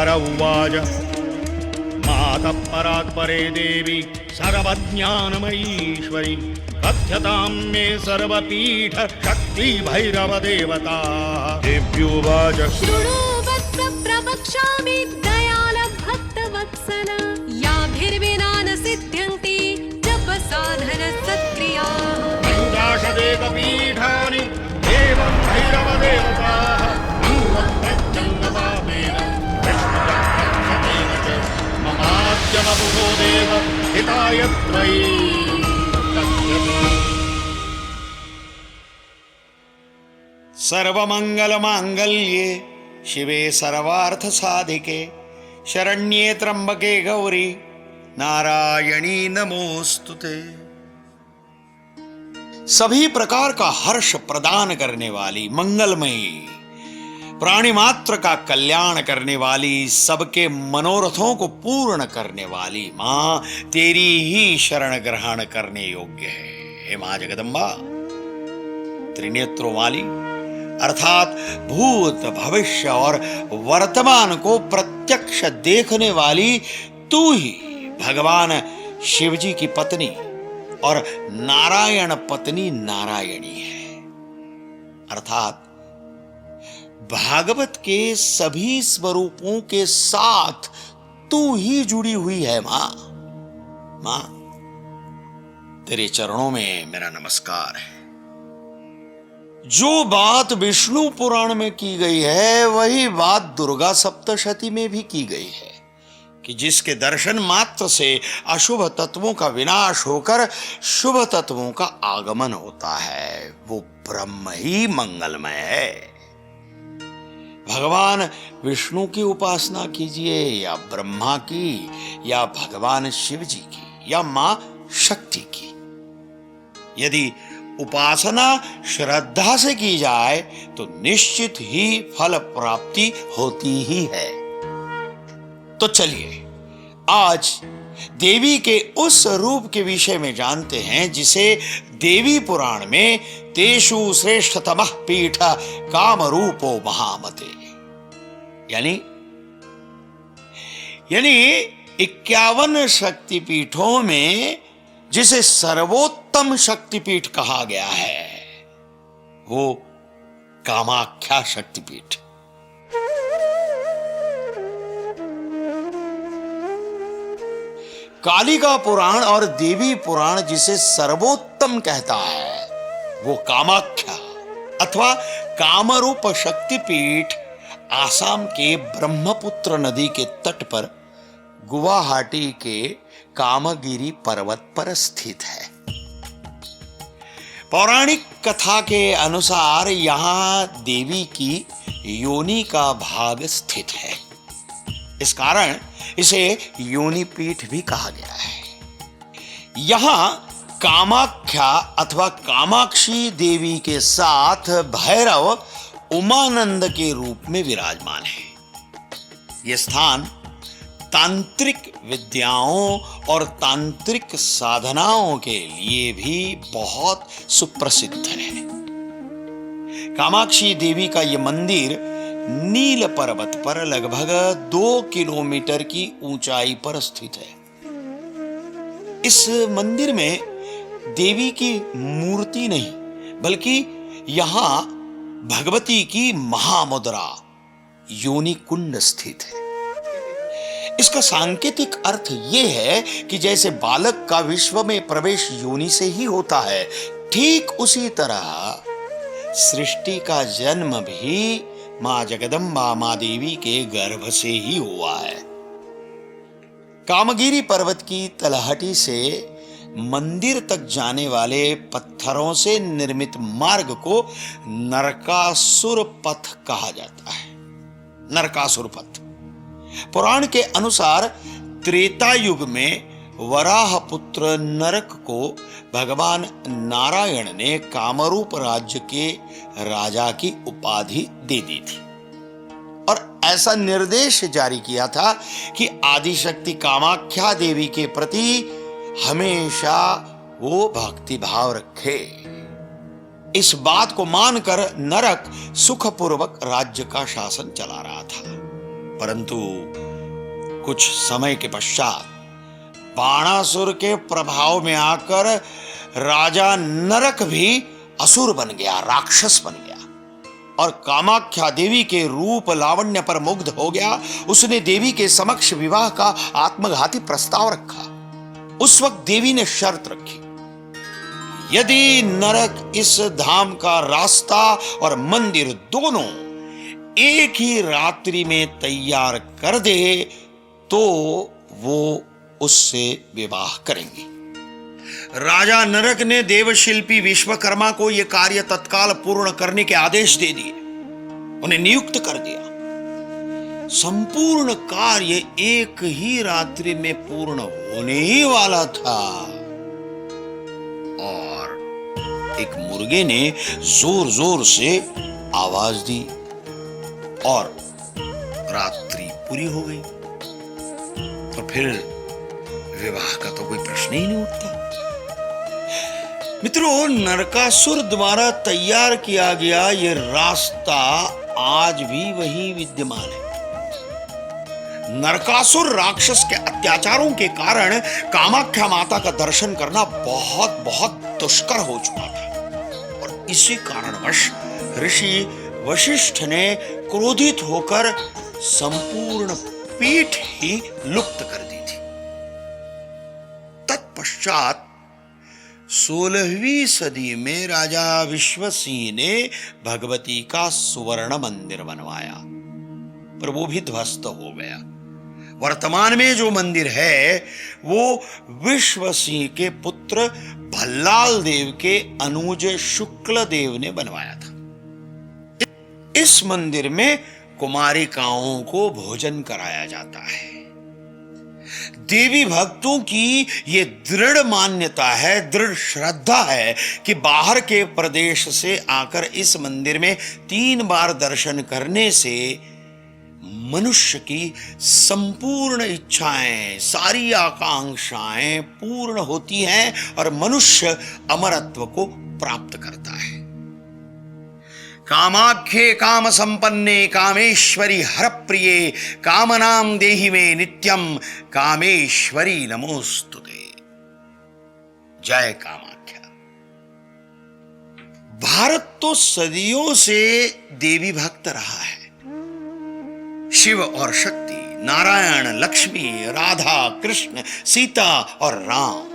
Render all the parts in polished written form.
शङ्कर उवाच मातः परात् परे देवी सर्वज्ञानमयीश्वरी कथ्यतां मे सर्वपीठ शक्ति भैरव देवता देव्युवाच शृणु वत्स प्रवक्ष्यामि दयाल भक्तवत्सल याभिर्विना न सिद्ध्यन्ति जप साधन सत्क्रियाः पञ्चाशदेकपीठानि देवं भैरव देवताः पूर्वप्रत्यङ्गपापेन विष्णुचक्रक्षतेन च ममाद्यमपुरो देव हिताय त्वयि सर्वमंगल मांगल्ये शिवे सर्वार्थ साधिके शरण्ये त्र्यंबके गौरी नारायणी नमोस्तुते। सभी प्रकार का हर्ष प्रदान करने वाली, मंगलमयी, प्राणी मात्र का कल्याण करने वाली, सबके मनोरथों को पूर्ण करने वाली मां तेरी ही शरण ग्रहण करने योग्य है। हे मां जगदम्बा, त्रिनेत्रों वाली अर्थात भूत भविष्य और वर्तमान को प्रत्यक्ष देखने वाली तू ही भगवान शिव जी की पत्नी और नारायण पत्नी नारायणी है। अर्थात भागवत के सभी स्वरूपों के साथ तू ही जुड़ी हुई है मां। मां, तेरे चरणों में मेरा नमस्कार है। जो बात विष्णु पुराण में की गई है वही बात दुर्गा सप्तशती में भी की गई है कि जिसके दर्शन मात्र से अशुभ तत्वों का विनाश होकर शुभ तत्वों का आगमन होता है, वो ब्रह्म ही मंगलमय है। भगवान विष्णु की उपासना कीजिए या ब्रह्मा की या भगवान शिव जी की या मां शक्ति की, यदि उपासना श्रद्धा से की जाए तो निश्चित ही फल प्राप्ति होती ही है। तो चलिए आज देवी के उस रूप के विषय में जानते हैं जिसे देवी पुराण में तेषु श्रेष्ठतमः पीठ कामरूपो महामते यानी 51 शक्तिपीठों में जिसे सर्वोत्तम शक्तिपीठ कहा गया है वो कामाख्या शक्तिपीठ। कालिका पुराण और देवी पुराण जिसे सर्वोत्तम कहता है वो कामाख्या अथवा कामरूप शक्तिपीठ आसाम के ब्रह्मपुत्र नदी के तट पर गुवाहाटी के कामगिरी पर्वत पर स्थित है। पौराणिक कथा के अनुसार यहां देवी की योनि का भाग स्थित है, इस कारण इसे योनि पीठ भी कहा गया है। यहां कामाख्या अथवा कामाक्षी देवी के साथ भैरव उमानंद के रूप में विराजमान है। यह स्थान तांत्रिक विद्याओं और तांत्रिक साधनाओं के लिए भी बहुत सुप्रसिद्ध है। कामाक्षी देवी का यह मंदिर नील पर्वत पर लगभग 2 किलोमीटर की ऊंचाई पर स्थित है। इस मंदिर में देवी की मूर्ति नहीं बल्कि यहां भगवती की महामुद्रा योनि कुंड स्थित है। इसका सांकेतिक अर्थ यह है कि जैसे बालक का विश्व में प्रवेश योनि से ही होता है, ठीक उसी तरह सृष्टि का जन्म भी मां जगदम्बा मां देवी के गर्भ से ही हुआ है। कामगिरी पर्वत की तलहटी से मंदिर तक जाने वाले पत्थरों से निर्मित मार्ग को नरकासुर पथ कहा जाता है। नरकासुर पथ पुराण के अनुसार त्रेता युग में वराह पुत्र नरक को भगवान नारायण ने कामरूप राज्य के राजा की उपाधि दे दी थी और ऐसा निर्देश जारी किया था कि आदिशक्ति कामाख्या देवी के प्रति हमेशा वो भक्ति भाव रखे। इस बात को मानकर नरक सुखपूर्वक राज्य का शासन चला रहा था, परंतु कुछ समय के पश्चात बाणासुर के प्रभाव में आकर राजा नरक भी असुर बन गया, राक्षस बन गया और कामाख्या देवी के रूप लावण्य पर मुग्ध हो गया। उसने देवी के समक्ष विवाह का आत्मघाती प्रस्ताव रखा। उस वक्त देवी ने शर्त रखी, यदि नरक इस धाम का रास्ता और मंदिर दोनों एक ही रात्रि में तैयार कर दे तो वो उससे विवाह करेंगे। राजा नरक ने देवशिल्पी विश्वकर्मा को यह कार्य तत्काल पूर्ण करने के आदेश दे दिए, उन्हें नियुक्त कर दिया। संपूर्ण कार्य एक ही रात्रि में पूर्ण होने ही वाला था और एक मुर्गे ने जोर जोर से आवाज दी और रात्रि पूरी हो गई। तो फिर विवाह का तो कोई प्रश्न ही नहीं उठता। मित्रों, नरकासुर द्वारा तैयार किया गया यह रास्ता आज भी वही विद्यमान है। नरकासुर राक्षस के अत्याचारों के कारण कामाख्या माता का दर्शन करना बहुत बहुत दुष्कर हो चुका था और इसी कारणवश ऋषि वशिष्ठ ने क्रोधित होकर संपूर्ण पीठ ही लुप्त कर दी थी। तत्पश्चात 16वीं सदी में राजा विश्वसिंह ने भगवती का सुवर्ण मंदिर बनवाया, पर वो भी ध्वस्त हो गया। वर्तमान में जो मंदिर है वो विश्वसिंह के पुत्र भल्लाल देव के अनुज शुक्ल देव ने बनवाया था। इस मंदिर में कुमारिकाओं को भोजन कराया जाता है। देवी भक्तों की ये दृढ़ मान्यता है, दृढ़ श्रद्धा है कि बाहर के प्रदेश से आकर इस मंदिर में 3 बार दर्शन करने से मनुष्य की संपूर्ण इच्छाएं, सारी आकांक्षाएं पूर्ण होती हैं और मनुष्य अमरत्व को प्राप्त करता है। कामाख्ये काम संपन्ने कामेश्वरी हरप्रिये कामनाम देहि में नित्यम कामेश्वरी नमोस्तुते। जय कामाख्या। भारत तो सदियों से देवी भक्त रहा है। शिव और शक्ति, नारायण, लक्ष्मी, राधा, कृष्ण, सीता और राम,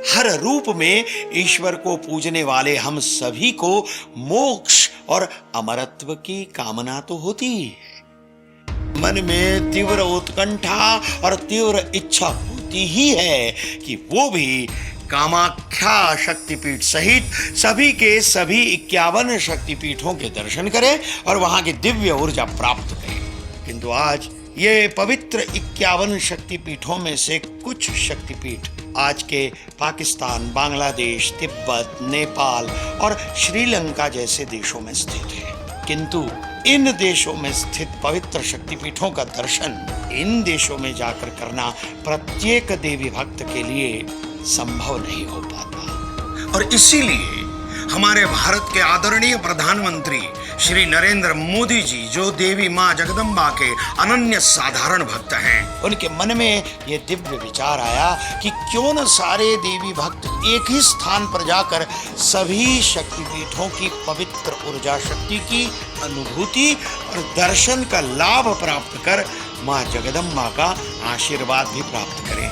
हर रूप में ईश्वर को पूजने वाले हम सभी को मोक्ष और अमरत्व की कामना तो होती ही है। मन में तीव्र उत्कंठा और तीव्र इच्छा होती ही है कि वो भी कामाख्या शक्तिपीठ सहित सभी के सभी 51 शक्तिपीठों के दर्शन करें और वहां की दिव्य ऊर्जा प्राप्त करें। किंतु आज ये पवित्र 51 शक्तिपीठों में से कुछ शक्तिपीठ आज के पाकिस्तान, बांग्लादेश, तिब्बत, नेपाल और श्रीलंका जैसे देशों में स्थित है। किंतु इन देशों में स्थित पवित्र शक्तिपीठों का दर्शन इन देशों में जाकर करना प्रत्येक देवी भक्त के लिए संभव नहीं हो पाता। और इसीलिए हमारे भारत के आदरणीय प्रधानमंत्री श्री नरेंद्र मोदी जी, जो देवी मां जगदम्बा के अनन्य साधारण भक्त हैं, उनके मन में यह दिव्य विचार आया कि क्यों न सारे देवी भक्त एक ही स्थान पर जाकर सभी शक्तिपीठों की पवित्र ऊर्जा शक्ति की अनुभूति और दर्शन का लाभ प्राप्त कर मां जगदम्बा का आशीर्वाद भी प्राप्त करें।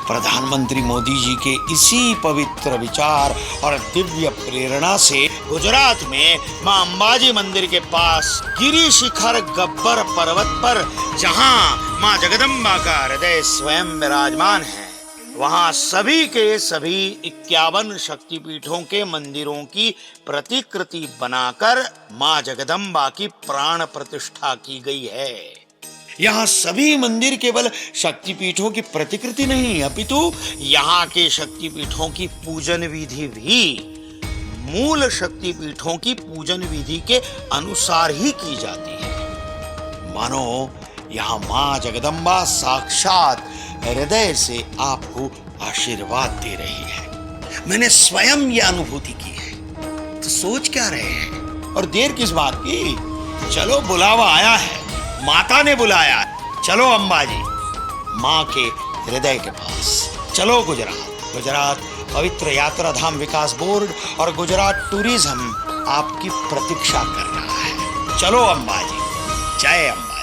प्रधानमंत्री मोदी जी के इसी पवित्र विचार और दिव्य प्रेरणा से गुजरात में मां अंबाजी मंदिर के पास गिरी शिखर गब्बर पर्वत पर, जहां मां जगदम्बा का हृदय स्वयं विराजमान है, वहां सभी के सभी 51 शक्तिपीठों के मंदिरों की प्रतिकृति बनाकर मां जगदम्बा की प्राण प्रतिष्ठा की गई है। यहाँ सभी मंदिर केवल शक्तिपीठों की प्रतिकृति नहीं, अपितु यहाँ के शक्तिपीठों की पूजन विधि भी मूल शक्तिपीठों की पूजन विधि के अनुसार ही की जाती है। मानो यहाँ मां जगदम्बा साक्षात हृदय से आपको आशीर्वाद दे रही है। मैंने स्वयं यह अनुभूति की है। तो सोच क्या रहे हैं और देर किस बात की? चलो, बुलावा आया है, माता ने बुलाया, चलो अंबाजी माँ के हृदय के पास, चलो गुजरात पवित्र यात्रा धाम विकास बोर्ड और गुजरात टूरिज्म आपकी प्रतीक्षा कर रहा है। चलो अंबाजी, जय अंबा।